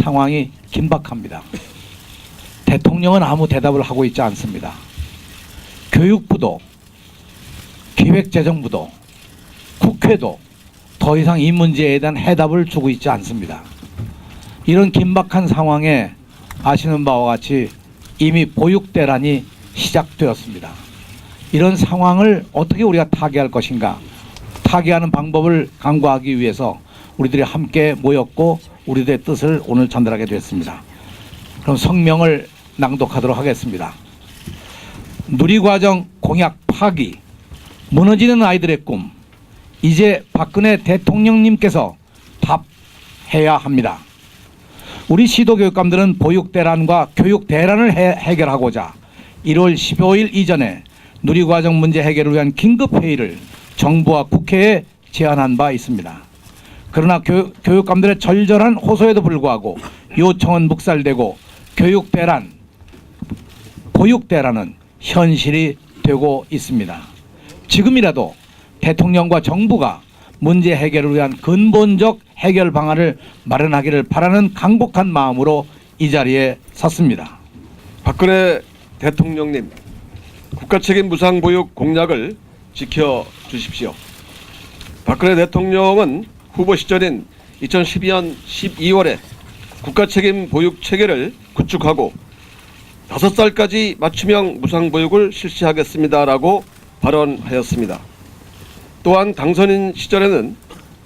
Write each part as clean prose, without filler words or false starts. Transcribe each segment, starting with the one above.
상황이 긴박합니다. 대통령은 아무 대답을 하고 있지 않습니다. 교육부도 기획재정부도 국회도 더 이상 이 문제에 대한 해답을 주고 있지 않습니다. 이런 긴박한 상황에 아시는 바와 같이 이미 보육대란이 시작되었습니다. 이런 상황을 어떻게 우리가 타개할 것인가, 타개하는 방법을 강구하기 위해서 우리들이 함께 모였고 우리들의 뜻을 오늘 전달하게 됐습니다. 그럼 성명을 낭독하도록 하겠습니다. 누리과정 공약 파기, 무너지는 아이들의 꿈, 이제 박근혜 대통령님께서 답해야 합니다. 우리 시도교육감들은 보육대란과 교육대란을 해결하고자 1월 15일 이전에 누리과정 문제 해결을 위한 긴급회의를 정부와 국회에 제안한 바 있습니다. 그러나 교육감들의 절절한 호소에도 불구하고 요청은 묵살되고 보육대란은 현실이 되고 있습니다. 지금이라도 대통령과 정부가 문제 해결을 위한 근본적 해결 방안을 마련하기를 바라는 강곡한 마음으로 이 자리에 섰습니다. 박근혜 대통령님, 국가책임 무상보육 공약을 지켜주십시오. 박근혜 대통령은 후보 시절인 2012년 12월에 국가책임 보육체계를 구축하고 5살까지 맞춤형 무상보육을 실시하겠습니다라고 발언하였습니다. 또한 당선인 시절에는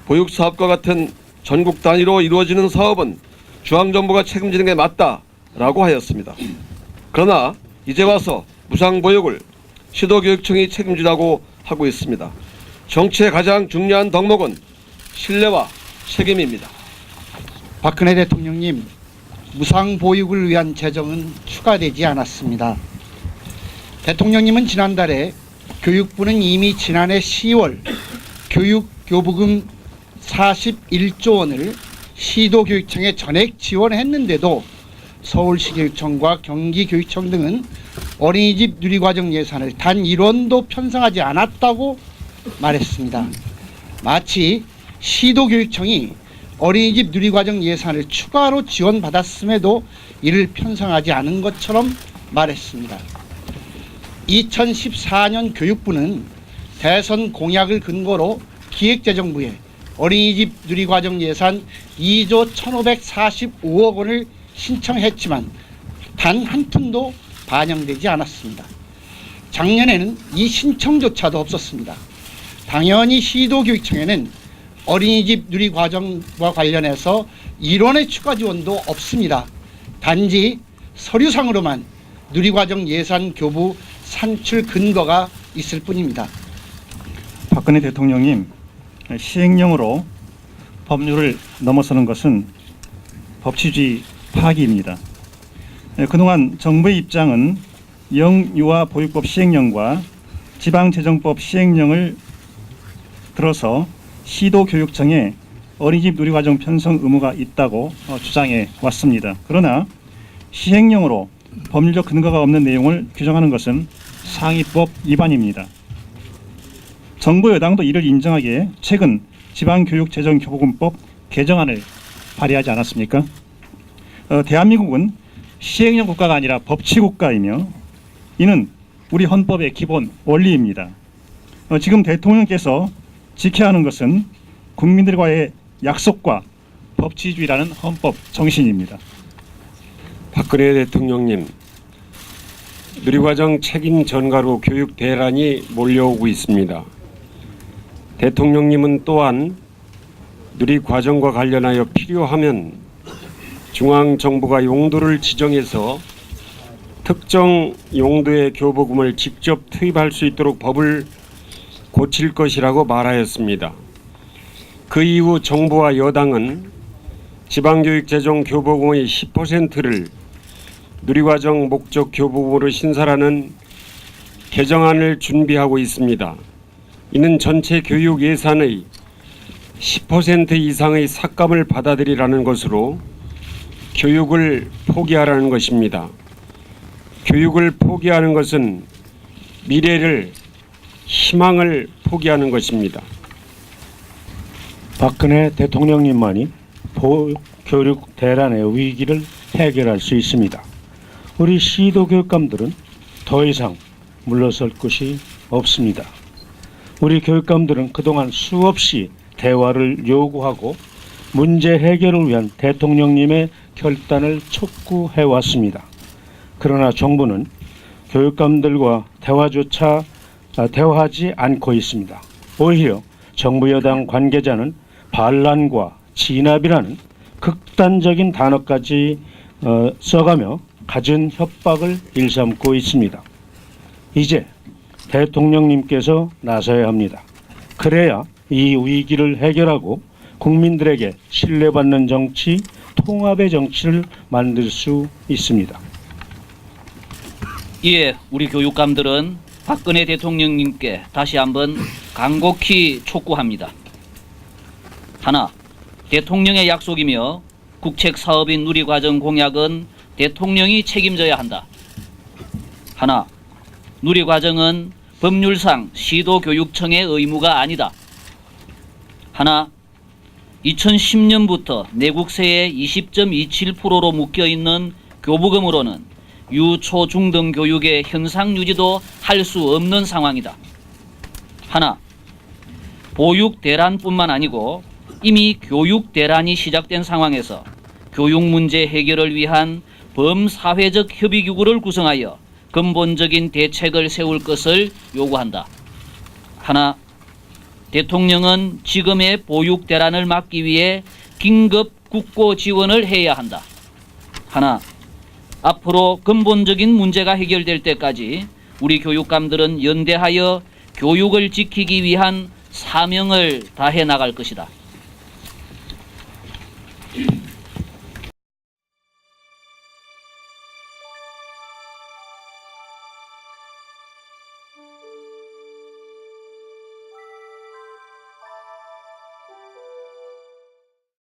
보육사업과 같은 전국 단위로 이루어지는 사업은 중앙정부가 책임지는 게 맞다라고 하였습니다. 그러나 이제 와서 무상보육을 시도교육청이 책임지라고 하고 있습니다. 정치의 가장 중요한 덕목은 신뢰와 책임입니다. 박근혜 대통령님, 무상보육을 위한 재정은 추가되지 않았습니다. 대통령님은 지난달에 교육부는 이미 지난해 10월 교육교부금 41조 원을 시도교육청에 전액 지원했는데도 서울시교육청과 경기교육청 등은 어린이집 누리과정 예산을 단 1원도 편성하지 않았다고 말했습니다. 마치 시도교육청이 어린이집 누리과정 예산을 추가로 지원받았음에도 이를 편성하지 않은 것처럼 말했습니다. 2014년 교육부는 대선 공약을 근거로 기획재정부에 어린이집 누리과정 예산 2조 1,545억 원을 신청했지만 단 한 푼도 반영되지 않았습니다. 작년에는 이 신청조차도 없었습니다. 당연히 시도교육청에는 어린이집 누리과정과 관련해서 1원의 추가 지원도 없습니다. 단지 서류상으로만 누리과정 예산 교부 산출 근거가 있을 뿐입니다. 박근혜 대통령님, 시행령으로 법률을 넘어서는 것은 법치주의 파기입니다. 그동안 정부의 입장은 영유아보육법 시행령과 지방재정법 시행령을 들어서 시도교육청에 어린이집 누리과정 편성 의무가 있다고 주장해 왔습니다. 그러나 시행령으로 법률적 근거가 없는 내용을 규정하는 것은 상위법 위반입니다. 정부 여당도 이를 인정하기에 최근 지방교육재정교부금법 개정안을 발의하지 않았습니까? 대한민국은 시행령 국가가 아니라 법치국가이며 이는 우리 헌법의 기본 원리입니다. 지금 대통령께서 지켜야 하는 것은 국민들과의 약속과 법치주의라는 헌법 정신입니다. 박근혜 대통령님, 누리과정 책임 전가로 교육 대란이 몰려오고 있습니다. 대통령님은 또한 누리과정과 관련하여 필요하면 중앙정부가 용도를 지정해서 특정 용도의 교부금을 직접 투입할 수 있도록 법을 고칠 것이라고 말하였습니다. 그 이후 정부와 여당은 지방교육재정 교부금의 10%를 누리과정 목적 교부금으로 신설하는 개정안을 준비하고 있습니다. 이는 전체 교육 예산의 10% 이상의 삭감을 받아들이라는 것으로 교육을 포기하라는 것입니다. 교육을 포기하는 것은 미래를, 희망을 포기하는 것입니다. 박근혜 대통령님만이 교육 대란의 위기를 해결할 수 있습니다. 우리 시도 교육감들은 더 이상 물러설 곳이 없습니다. 우리 교육감들은 그동안 수없이 대화를 요구하고 문제 해결을 위한 대통령님의 결단을 촉구해왔습니다. 그러나 정부는 교육감들과 대화하지 않고 있습니다. 오히려 정부 여당 관계자는 반란과 진압이라는 극단적인 단어까지 써가며 갖은 협박을 일삼고 있습니다. 이제 대통령님께서 나서야 합니다. 그래야 이 위기를 해결하고 국민들에게 신뢰받는 정치, 통합의 정치를 만들 수 있습니다. 이에 우리 교육감들은 박근혜 대통령님께 다시 한번 간곡히 촉구합니다. 하나, 대통령의 약속이며 국책사업인 누리과정 공약은 대통령이 책임져야 한다. 하나, 누리과정은 법률상 시도교육청의 의무가 아니다. 하나, 2010년부터 내국세의 20.27%로 묶여있는 교부금으로는 유초 중등 교육의 현상 유지도 할 수 없는 상황이다. 하나, 보육 대란뿐만 아니고 이미 교육 대란이 시작된 상황에서 교육 문제 해결을 위한 범사회적 협의기구를 구성하여 근본적인 대책을 세울 것을 요구한다. 하나, 대통령은 지금의 보육 대란을 막기 위해 긴급 국고 지원을 해야 한다. 하나, 앞으로 근본적인 문제가 해결될 때까지 우리 교육감들은 연대하여 교육을 지키기 위한 사명을 다해 나갈 것이다.